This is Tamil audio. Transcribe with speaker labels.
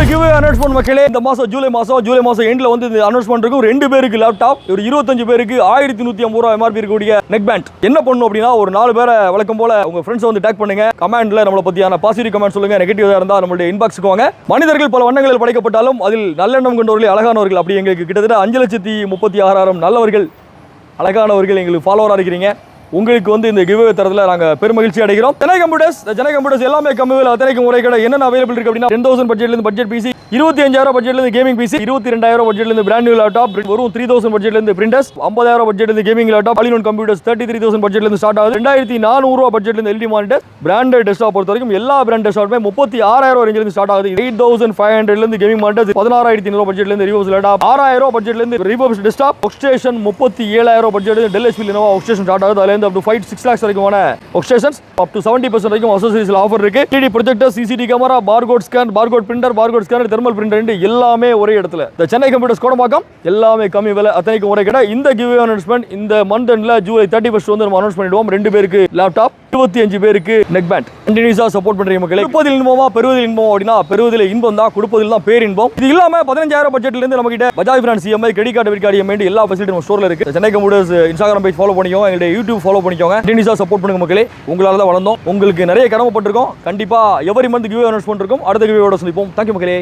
Speaker 1: கிவ்அவே அனௌன்ஸ்மென்ட் மக்களே. இந்த மாசம் ஜூலை மாசம் எண்ட்ல வந்து இந்த அனௌன்ஸ்மென்ட் இருக்கும். 2 பேருக்கு லேப்டாப், ஒரு 25 பேருக்கு 1150 ரூபாய் எம்ஆர்பி இருக்கக்கூடிய நெக் பேண்ட். என்ன பண்ணணும் அப்படின்னா, ஒரு 4 பேரை வழக்கம் போல உங்க ஃப்ரெண்ட்ஸ் வந்து டேக் பண்ணுங்க. கமெண்ட்ல நம்மளை பத்தியான பாசிட்டிவ் கமெண்ட் சொல்லுங்க. நெகட்டிவா இருந்தா நம்மளுடைய இன்பாக்ஸ்க்கு வாங்க. மனிதர்கள் பல வண்ணங்களில் படைக்கப்பட்டாலும் அதில் நல்லெண்ணம் கொண்டவர்கள் அழகானவர்கள். அப்படி எங்களுக்கு கிட்டத்தட்ட 5,36,000 நல்லவர்கள் அழகானவர்கள் எங்களுக்கு ஃபாலோவரா இருக்கிறீங்க. உங்களுக்கு வந்து இந்த கிவ்அவே தரதுல நாங்க பெருமகிழ்ச்சி அடைகிறோம். ஜெனை கம்ப்யூட்டர்ஸ் எல்லாமே கம்மி விலை அத்தனைக்கும் ஒரே கடை. என்னென்ன அவைலபிள் இருக்கு அப்படின்னா 10,000 பட்ஜெட்ல இருந்து பட்ஜெட் பிசி, 25,000 பட்ஜெட்ல இருந்து கேமிங் பிசி, 22,000 பட்ஜெட்ல இருந்து பிராண்ட் நியூ லேப்டாப், வெறும் 3,000 பட்ஜெட்ல இருந்து பிரிண்டர்ஸ், 50,000 பட்ஜெட்ல இருந்து gaming laptop, all in one computers 33,000 பட்ஜெட்ல இருந்து ஸ்டார்ட் ஆகுது. 2,400 ரூபாய் பட்ஜெட்ல இருந்து எல்டி மானிட்டர், பிராண்டட் டெஸ்க்டாப் பொறுத்த வரைக்கும் எல்லா பிராண்ட் டெஸ்க்டாப்புமே 36,000 ரேஞ்சில இருந்து ஸ்டார்ட் ஆகுது. 8,500 ல இருந்து கேமிங் மானிட்டர், 16,500 பட்ஜெட்ல இருந்து ரிவர்ஸ் லேப்டாப், 6,000 ரூபாய் பட்ஜெட்ல இருந்து ரிவர்ஸ் டெஸ்க்டாப், ஒர்க் ஸ்டேஷன் 37,000 பட்ஜெட்ல Dell HP Lenovo work station start ஆகுது. அதுல இருந்து up to 6 lakhs வரைக்குமான ஒர்க் ஸ்டேஷன்ஸ், up to 70% வரைக்கும் அக்சஸரீஸ்ல ஆஃபர் இருக்கு. 3D projector, CCD camera, barcode scan, barcode printer, barcode scanner, thermal printer எல்லாமே ஒரே இடத்துல. இந்த சென்னை கம்ப்யூட்டர்ஸ் கோடம்பாக்கம் எல்லாமே கம்மி விலை அத்தனைக்கும் ஒரே கடை. இந்த கிவ்அவே அனௌன்ஸ்மென்ட் இந்த மந்த் எண்ட்ல ஜூலை 31 வந்து நம்ம அனௌன்ஸ் பண்ணிடுவோம். 2 பேருக்கு லேப்டாப், 25 பேருக்கு நெக் பேண்ட். கண்டினியூஸா சப்போர்ட் பண்றீங்க மக்களே. கொடுப்பதில் இன்பமா பெறுவதில் இன்பம் அப்படின்னா, பெறுவதில் இன்பம் தான், கொடுப்பதில் தான் பேரின்பம். இது இல்லாம 15,000 பட்ஜெட்ல இருந்து நம்ம கிட்ட Bajaj finance EMI, credit card, debit card EMI எல்லா ஃபெசிலிட்டி நம்ம ஸ்டோர்ல இருக்கு. Chennai computers Instagram page follow பண்ணிக்கோங்க, எங்களுடைய யூடியூப் ஃபாலோ பண்ணிக்கோங்க. கண்டினியூஸா சப்போர்ட் பண்ணுங்க மக்களே. உங்களால தான் வளர்ந்தோம். உங்களுக்கு நிறைய கடமைப்பட்டிருக்கோம். கண்டிப்பா எவரி மந்த் கிவ்அவே அனௌன்ஸ் பண்ணிருக்கோம். அடுத்த கிவ்அவேயோட சந்திப்போம். தேங்க்யூ மக்களே.